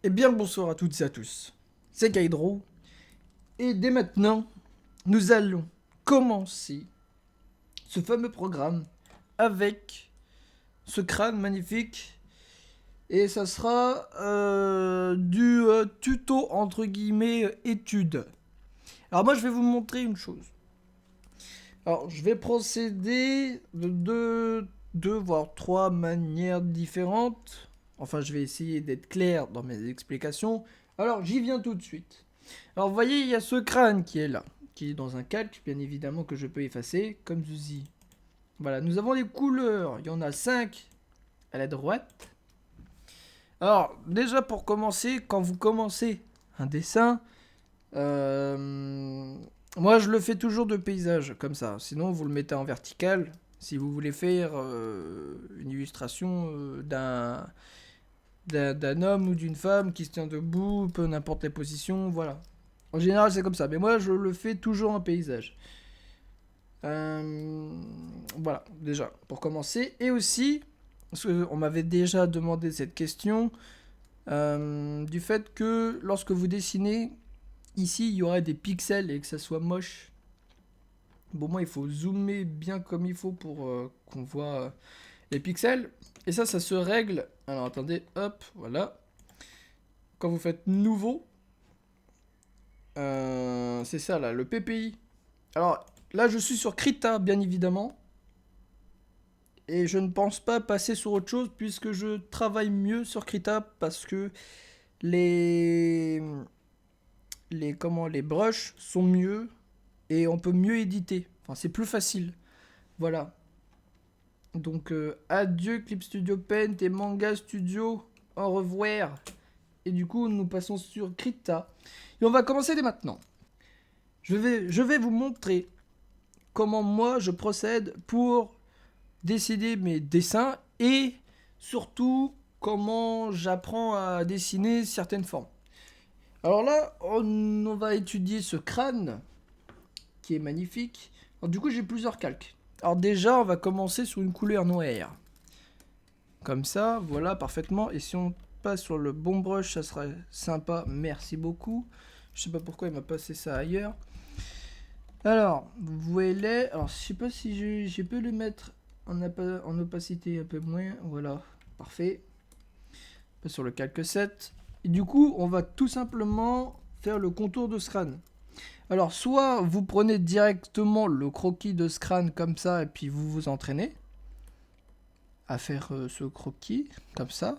Eh bien bonsoir à toutes et à tous, c'est Kaidro, et dès maintenant, nous allons commencer ce fameux programme avec ce crâne magnifique, et ça sera du tuto entre guillemets étude. Alors moi je vais vous montrer une chose. Alors je vais procéder de deux voire trois manières différentes. Enfin je vais essayer d'être clair dans mes explications. Alors j'y viens tout de suite. Alors vous voyez, il y a ce crâne qui est là, qui est dans un calque, bien évidemment, que je peux effacer, comme ceci. Voilà, nous avons les couleurs, il y en a 5 à la droite. Alors, déjà pour commencer, quand vous commencez un dessin, moi je le fais toujours de paysage, comme ça. Sinon, vous le mettez en vertical, si vous voulez faire une illustration d'un homme ou d'une femme qui se tient debout, peu n'importe les positions, voilà. En général, c'est comme ça. Mais moi, je le fais toujours en paysage. Voilà, déjà, pour commencer. Et aussi, parce qu'on m'avait déjà demandé cette question, du fait que lorsque vous dessinez, ici, il y aurait des pixels et que ça soit moche. Bon, moi, il faut zoomer bien comme il faut pour qu'on voit les pixels. Et ça se règle. Alors, attendez, hop, voilà. Quand vous faites nouveau, c'est ça là, le PPI. Alors là, je suis sur Krita, bien évidemment. Et je ne pense pas passer sur autre chose puisque je travaille mieux sur Krita parce que les les brushes sont mieux et on peut mieux éditer. Enfin, c'est plus facile. Voilà. Donc adieu Clip Studio Paint et Manga Studio. Au revoir. Et du coup, nous passons sur Krita. Et on va commencer dès maintenant. Je vais vous montrer comment moi je procède pour décider mes dessins et surtout comment j'apprends à dessiner certaines formes. Alors là, on va étudier ce crâne qui est magnifique. Alors du coup, j'ai plusieurs calques. Alors déjà, on va commencer sur une couleur noire. Comme ça, voilà, parfaitement. Et si on passe sur le bon brush, ça serait sympa. Merci beaucoup. Je sais pas pourquoi il m'a passé ça ailleurs. Alors, vous voyez les... Alors, je sais pas si je peux le mettre en opacité un peu moins. Voilà, parfait. Sur le calque 7. Et du coup, on va tout simplement faire le contour de ce crâne. Alors, soit vous prenez directement le croquis de ce crâne comme ça, et puis vous vous entraînez à faire ce croquis, comme ça.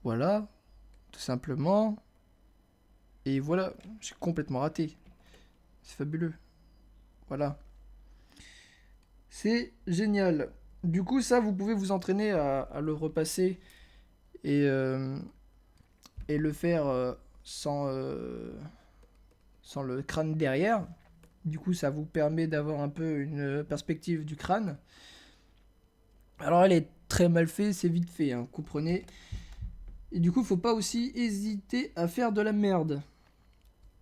Voilà, tout simplement. Et voilà, j'ai complètement raté. C'est fabuleux. Voilà. C'est génial. Du coup, ça, vous pouvez vous entraîner à le repasser et, et le faire sans le crâne derrière. Du coup, ça vous permet d'avoir un peu une perspective du crâne. Alors, elle est très mal faite, c'est vite fait, hein, comprenez. Et du coup, faut pas aussi hésiter à faire de la merde.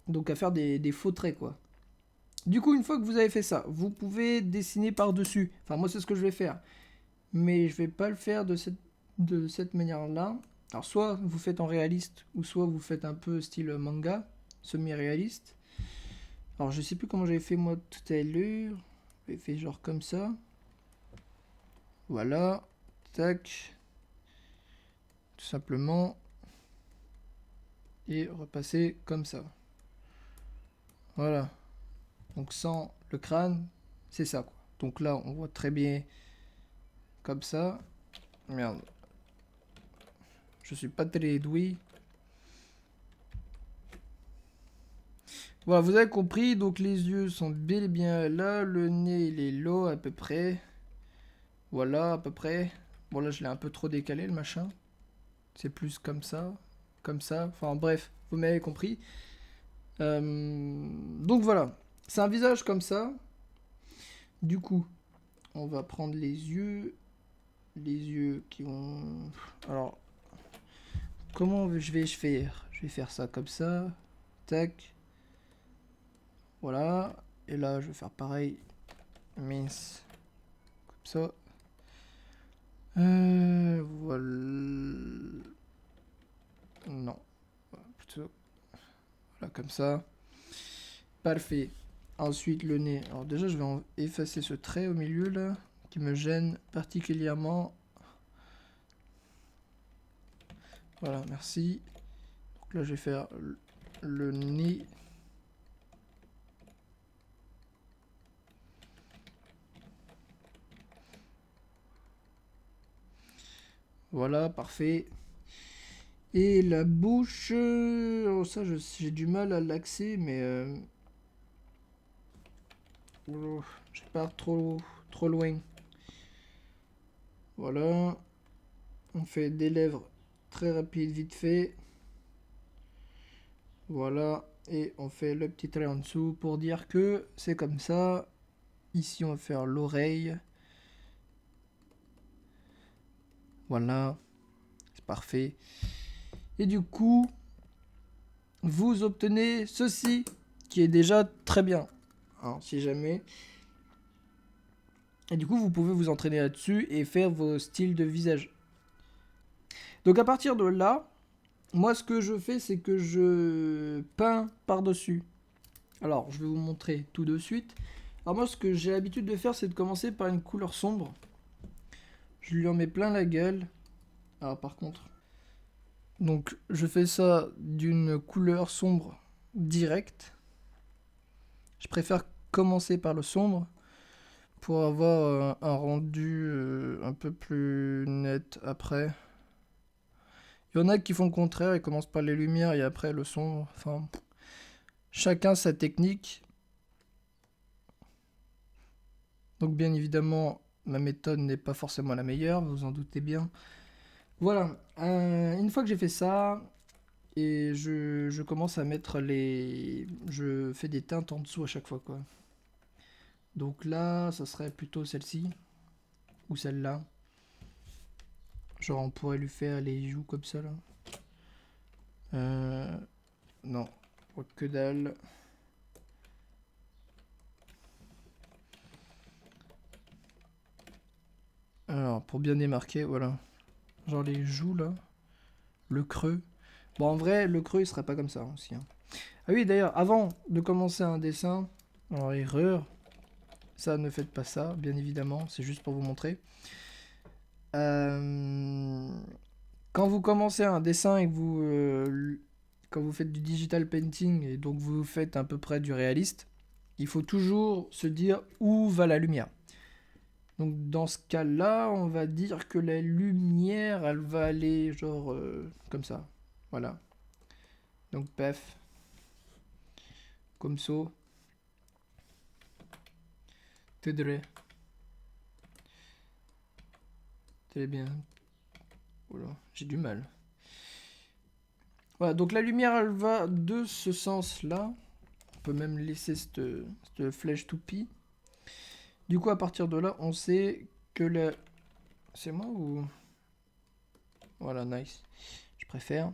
Donc, à faire des faux traits, quoi. Du coup, une fois que vous avez fait ça, vous pouvez dessiner par-dessus. Enfin, moi, c'est ce que je vais faire. Mais je vais pas le faire de cette manière-là. Alors, soit vous faites en réaliste, ou soit vous faites un peu style manga, semi-réaliste. Alors, je sais plus comment j'avais fait moi tout à l'heure. J'avais fait genre comme ça. Voilà. Tac. Tout simplement. Et repasser comme ça. Voilà. Donc, sans le crâne, c'est ça, quoi. Donc là, on voit très bien comme ça. Merde. Je suis pas très doué. Voilà, vous avez compris, donc les yeux sont bel et bien là, le nez il est là à peu près. Voilà, à peu près. Bon là je l'ai un peu trop décalé le machin. C'est plus comme ça, enfin bref, vous m'avez compris. Donc voilà, c'est un visage comme ça. Du coup, on va prendre les yeux qui vont... Alors, comment je vais faire? Je vais faire ça comme ça, tac. Voilà, et là je vais faire pareil, mince, comme ça. Voilà. ça. Voilà, comme ça. Parfait. Ensuite, le nez. Alors déjà, je vais effacer ce trait au milieu, là, qui me gêne particulièrement. Voilà, merci. Donc là, je vais faire le nez. Voilà, parfait. Et la bouche, oh, ça j'ai du mal à l'axer, mais je pars trop loin. Voilà, on fait des lèvres très rapides, vite fait. Voilà, et on fait le petit trait en dessous pour dire que c'est comme ça. Ici, on va faire l'oreille. Voilà, c'est parfait. Et du coup, vous obtenez ceci, qui est déjà très bien. Alors, si jamais. Et du coup, vous pouvez vous entraîner là-dessus et faire vos styles de visage. Donc à partir de là, moi ce que je fais, c'est que je peins par-dessus. Alors, je vais vous montrer tout de suite. Alors moi, ce que j'ai l'habitude de faire, c'est de commencer par une couleur sombre. Je lui en mets plein la gueule. Alors par contre... Donc, je fais ça d'une couleur sombre directe. Je préfère commencer par le sombre pour avoir un rendu un peu plus net après. Il y en a qui font le contraire, ils commencent par les lumières et après le sombre. Enfin, chacun sa technique. Donc bien évidemment, ma méthode n'est pas forcément la meilleure, vous en doutez bien. Voilà, une fois que j'ai fait ça, et je commence à mettre les... Je fais des teintes en dessous à chaque fois, quoi. Donc là, ça serait plutôt celle-ci, ou celle-là. Genre on pourrait lui faire les joues comme ça, là. Non, que dalle. Alors, pour bien démarquer, voilà. Genre les joues, là. Le creux. Bon, en vrai, le creux, il serait pas comme ça, aussi. Hein. Ah oui, d'ailleurs, avant de commencer un dessin, alors erreur, ça, ne faites pas ça, bien évidemment, c'est juste pour vous montrer. Quand vous commencez un dessin et que vous... quand vous faites du digital painting, et donc vous faites à peu près du réaliste, il faut toujours se dire où va la lumière. Donc dans ce cas-là, on va dire que la lumière, elle va aller genre comme ça. Voilà. Donc paf. Comme ça. T'aiderais. Très bien. Voilà, j'ai du mal. Voilà, donc la lumière, elle va de ce sens-là. On peut même laisser cette flèche toupie. Du coup, à partir de là, on sait que la... C'est moi ou... Voilà, nice. Je préfère.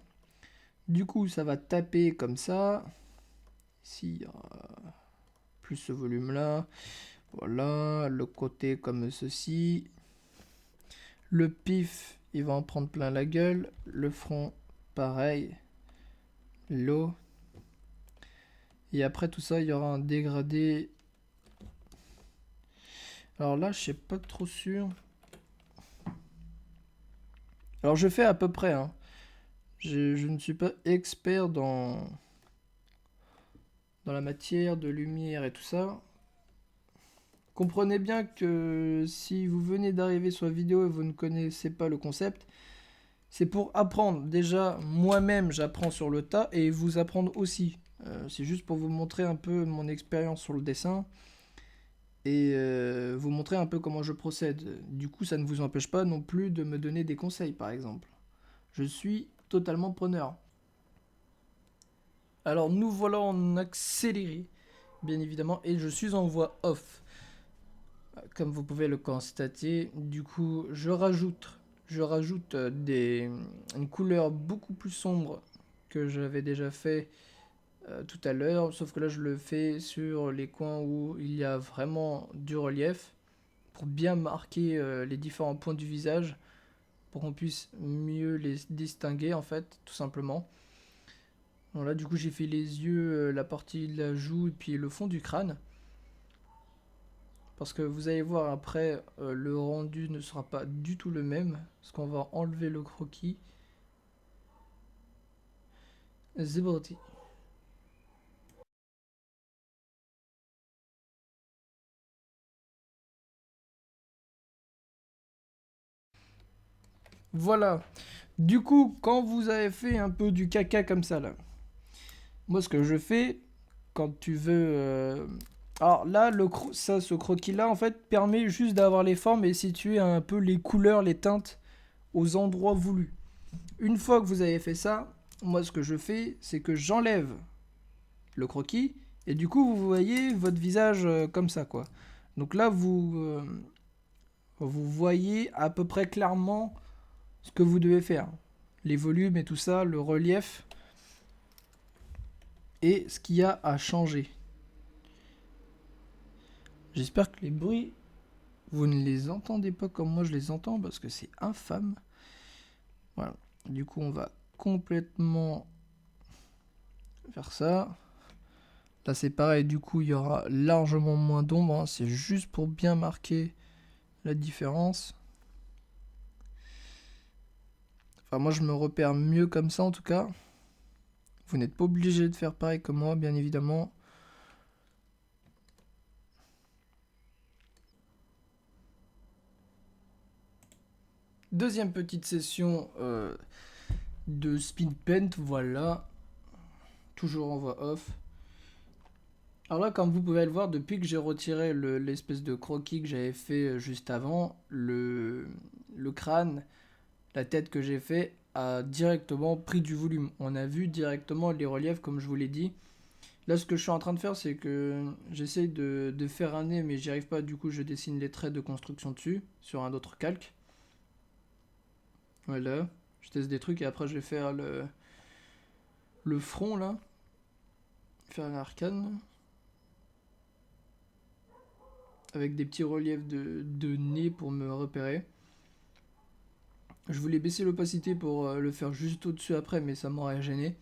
Du coup, ça va taper comme ça. Ici, plus ce volume-là. Voilà, le côté comme ceci. Le pif, il va en prendre plein la gueule. Le front, pareil. L'eau. Et après tout ça, il y aura un dégradé. Alors là, je sais pas trop sûr. Alors je fais à peu près. Hein. Je ne suis pas expert dans la matière de lumière et tout ça. Comprenez bien que si vous venez d'arriver sur la vidéo et vous ne connaissez pas le concept, c'est pour apprendre. Déjà, moi-même, j'apprends sur le tas et vous apprendre aussi. C'est juste pour vous montrer un peu mon expérience sur le dessin et vous montrer un peu comment je procède. Du coup, ça ne vous empêche pas non plus de me donner des conseils, par exemple. Je suis totalement preneur. Alors, nous voilà en accéléré, bien évidemment, et je suis en voix off. Comme vous pouvez le constater, du coup, je rajoute une couleur beaucoup plus sombre que j'avais déjà fait tout à l'heure, sauf que là je le fais sur les coins où il y a vraiment du relief pour bien marquer les différents points du visage pour qu'on puisse mieux les distinguer en fait, tout simplement. Voilà, du coup j'ai fait les yeux, la partie de la joue et puis le fond du crâne. Parce que vous allez voir après, le rendu ne sera pas du tout le même. Parce qu'on va enlever le croquis. C'est parti. Voilà. Du coup, quand vous avez fait un peu du caca comme ça là, moi ce que je fais, quand tu veux... Alors là, ce croquis-là, en fait, permet juste d'avoir les formes et situer un peu les couleurs, les teintes aux endroits voulus. Une fois que vous avez fait ça, moi ce que je fais, c'est que j'enlève le croquis et du coup vous voyez votre visage comme ça quoi. Donc là vous voyez à peu près clairement ce que vous devez faire. Les volumes et tout ça, le relief et ce qu'il y a à changer. J'espère que les bruits, vous ne les entendez pas comme moi je les entends parce que c'est infâme. Voilà. Du coup, on va complètement faire ça. Là, c'est pareil. Du coup, il y aura largement moins d'ombre, hein. C'est juste pour bien marquer la différence. Enfin, moi, je me repère mieux comme ça, en tout cas. Vous n'êtes pas obligé de faire pareil comme moi, bien évidemment. Deuxième petite session de speed paint, voilà. Toujours en voix off. Alors là, comme vous pouvez le voir, depuis que j'ai retiré l'espèce de croquis que j'avais fait juste avant, le crâne, la tête que j'ai fait a directement pris du volume. On a vu directement les reliefs, comme je vous l'ai dit. Là, ce que je suis en train de faire, c'est que j'essaye de faire un nez, mais j'y arrive pas. Du coup, je dessine les traits de construction dessus, sur un autre calque. Voilà. Je teste des trucs et après, je vais faire le front, là. Faire un arcane. Avec des petits reliefs de nez pour me repérer. Je voulais baisser l'opacité pour le faire juste au-dessus après, mais ça m'aurait gêné.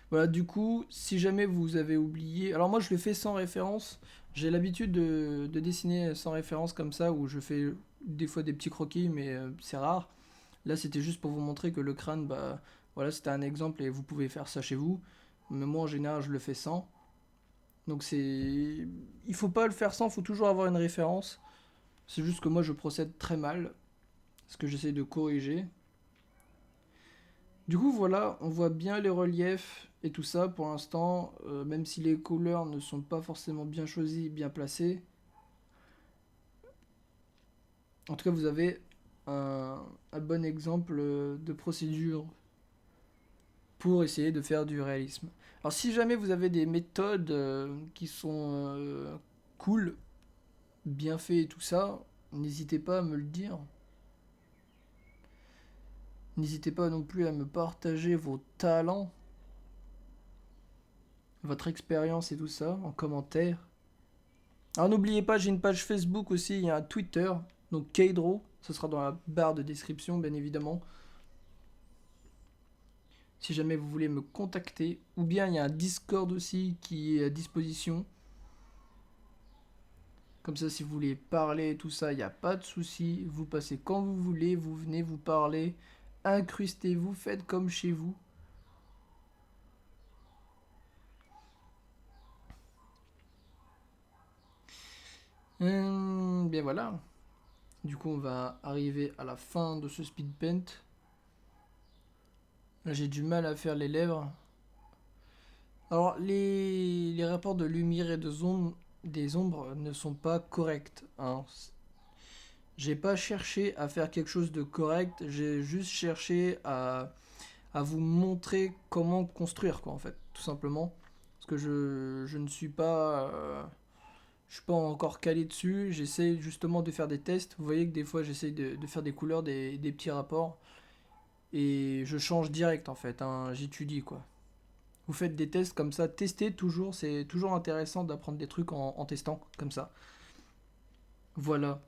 Voilà, du coup, si jamais vous avez oublié... Alors moi, je le fais sans référence. J'ai l'habitude de dessiner sans référence comme ça, où je fais des fois des petits croquis, mais c'est rare. Là, c'était juste pour vous montrer que le crâne, bah, voilà, c'était un exemple et vous pouvez faire ça chez vous. Mais moi, en général, je le fais sans. Donc c'est... Il faut pas le faire sans, il faut toujours avoir une référence. C'est juste que moi, je procède très mal, ce que j'essaie de corriger. Du coup, voilà, on voit bien les reliefs et tout ça pour l'instant, même si les couleurs ne sont pas forcément bien choisies, bien placées. En tout cas, vous avez un bon exemple de procédure pour essayer de faire du réalisme. Alors, si jamais vous avez des méthodes qui sont cool, bien faites et tout ça, n'hésitez pas à me le dire. N'hésitez pas non plus à me partager vos talents, votre expérience et tout ça en commentaire. Alors n'oubliez pas, j'ai une page Facebook aussi, il y a un Twitter, donc Keidro, ce sera dans la barre de description bien évidemment. Si jamais vous voulez me contacter, ou bien il y a un Discord aussi qui est à disposition. Comme ça, si vous voulez parler et tout ça, il n'y a pas de souci. Vous passez quand vous voulez, vous venez, vous parlez, incrustez-vous, faites comme chez vous. Bien voilà. Du coup, on va arriver à la fin de ce speed paint. Là, j'ai du mal à faire les lèvres. Alors, les rapports de lumière et des ombres ne sont pas corrects, hein. J'ai pas cherché à faire quelque chose de correct, j'ai juste cherché à vous montrer comment construire, quoi, en fait, tout simplement. Parce que je ne suis pas, je suis pas encore calé dessus, j'essaie justement de faire des tests. Vous voyez que des fois, j'essaie de faire des couleurs, des petits rapports, et je change direct, en fait, hein, j'étudie, quoi. Vous faites des tests comme ça, testez toujours, c'est toujours intéressant d'apprendre des trucs en testant comme ça. Voilà.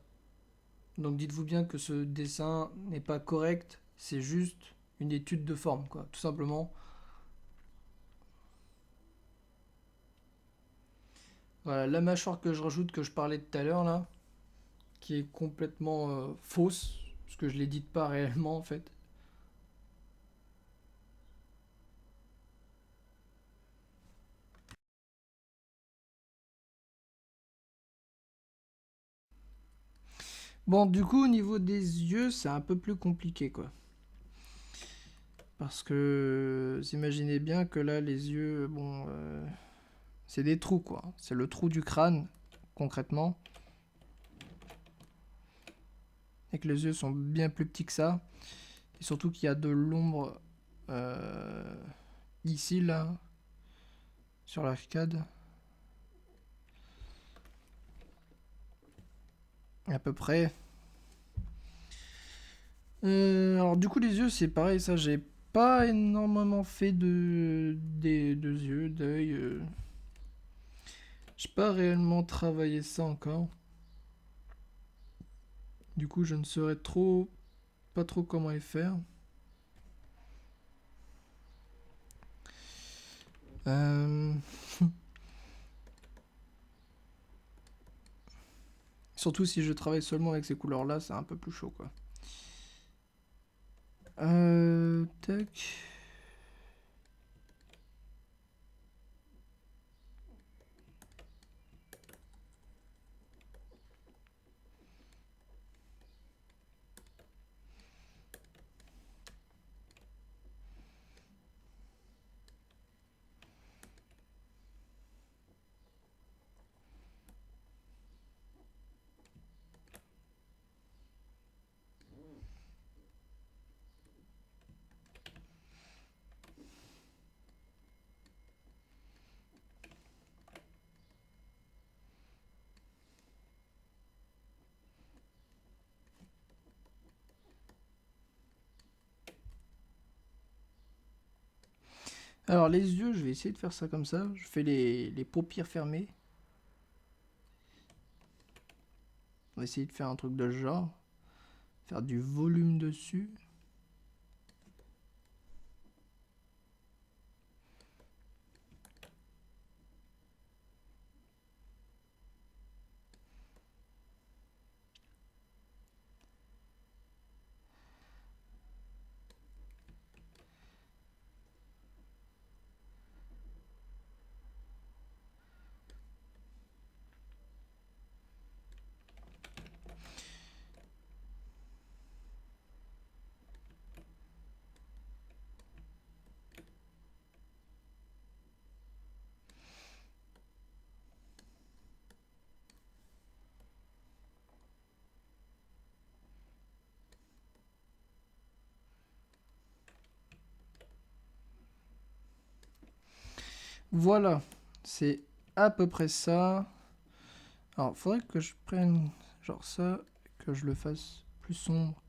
Donc dites-vous bien que ce dessin n'est pas correct, c'est juste une étude de forme, quoi, tout simplement. Voilà, la mâchoire que je rajoute, que je parlais tout à l'heure là, qui est complètement fausse, parce que je l'édite pas réellement en fait. Bon, du coup, au niveau des yeux, c'est un peu plus compliqué quoi. Parce que vous imaginez bien que là, les yeux, bon, c'est des trous quoi. C'est le trou du crâne, concrètement. Et que les yeux sont bien plus petits que ça. Et surtout qu'il y a de l'ombre euh, ici, là, sur l'arcade. À peu près. Alors du coup les yeux c'est pareil, ça j'ai pas énormément fait des deux yeux, d'œil. J'ai pas réellement travaillé ça encore. Du coup je ne saurais pas trop comment les faire. Euh, Surtout si je travaille seulement avec ces couleurs là, c'est un peu plus chaud quoi. Tac. Alors les yeux, je vais essayer de faire ça comme ça. Je fais les paupières fermées. On va essayer de faire un truc de ce genre. Faire du volume dessus. Voilà, c'est à peu près ça. Alors, faudrait que je prenne genre ça, que je le fasse plus sombre,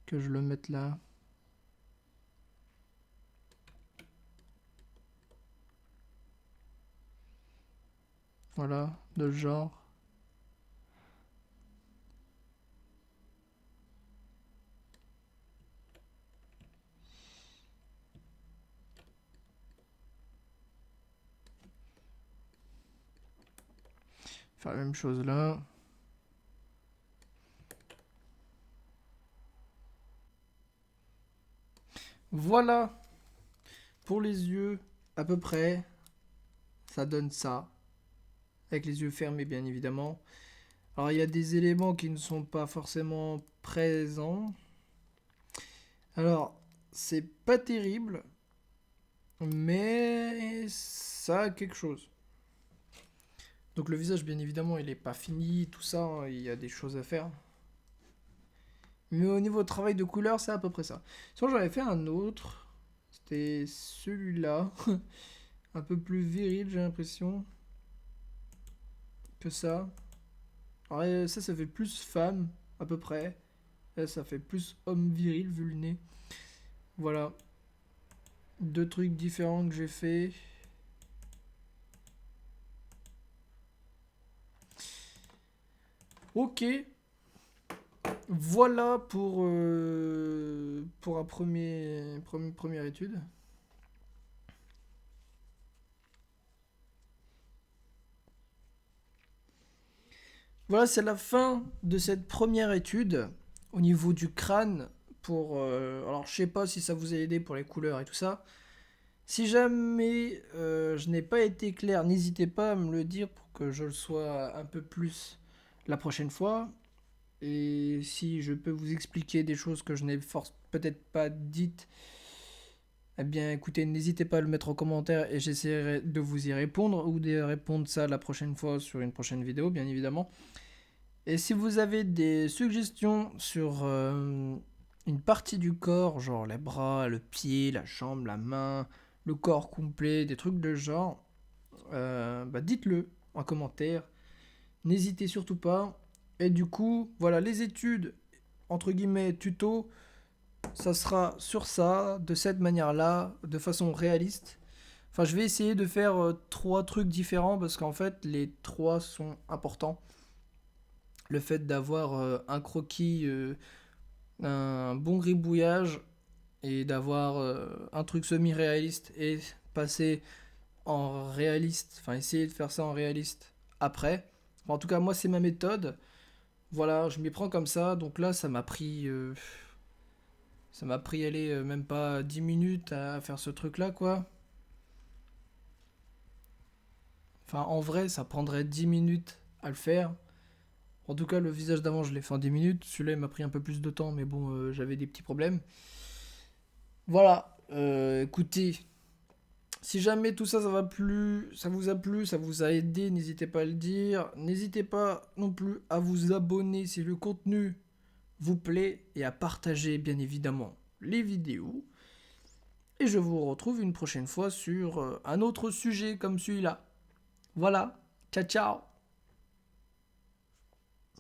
que je le mette là. Voilà, de ce genre. Faire la même chose là. Voilà, pour les yeux, à peu près, ça donne ça. Avec les yeux fermés, bien évidemment. Alors, il y a des éléments qui ne sont pas forcément présents. Alors, c'est pas terrible, mais ça a quelque chose. Donc le visage, bien évidemment, il est pas fini, tout ça, hein, il y a des choses à faire. Mais au niveau travail de couleur, c'est à peu près ça. Sinon, j'en avais fait un autre. C'était celui-là. Un peu plus viril, j'ai l'impression, que ça. Alors, ça fait plus femme, à peu près. Là, ça fait plus homme viril, vu le nez. Voilà. Deux trucs différents que j'ai fait. Ok. Voilà pour un première étude. Voilà, c'est la fin de cette première étude au niveau du crâne. Alors, je sais pas si ça vous a aidé pour les couleurs et tout ça. Si jamais je n'ai pas été clair, n'hésitez pas à me le dire pour que je le sois un peu plus la prochaine fois. Et si je peux vous expliquer des choses que je n'ai peut-être pas dites, eh bien écoutez, n'hésitez pas à le mettre en commentaire et j'essaierai de vous y répondre ou de répondre ça la prochaine fois sur une prochaine vidéo, bien évidemment. Et si vous avez des suggestions sur une partie du corps, genre les bras, le pied, la jambe, la main, le corps complet, des trucs de genre, bah dites-le en commentaire. N'hésitez surtout pas. Et du coup, voilà, les études, entre guillemets, tuto, ça sera sur ça, de cette manière-là, de façon réaliste. Enfin, je vais essayer de faire trois trucs différents parce qu'en fait, les trois sont importants. Le fait d'avoir un croquis, un bon gribouillage et d'avoir un truc semi-réaliste et passer en réaliste, enfin essayer de faire ça en réaliste après. Enfin, en tout cas, moi, c'est ma méthode. Voilà, je m'y prends comme ça. Donc là, ça m'a pris aller même pas 10 minutes à faire ce truc-là, quoi. Enfin, en vrai, ça prendrait 10 minutes à le faire. En tout cas, le visage d'avant, je l'ai fait en 10 minutes. Celui-là, il m'a pris un peu plus de temps, mais bon, j'avais des petits problèmes. Voilà, écoutez, si jamais tout ça, ça vous a plu, ça vous a aidé, n'hésitez pas à le dire. N'hésitez pas non plus à vous abonner si le contenu vous plaît et à partager bien évidemment les vidéos. Et je vous retrouve une prochaine fois sur un autre sujet comme celui-là. Voilà, ciao ciao.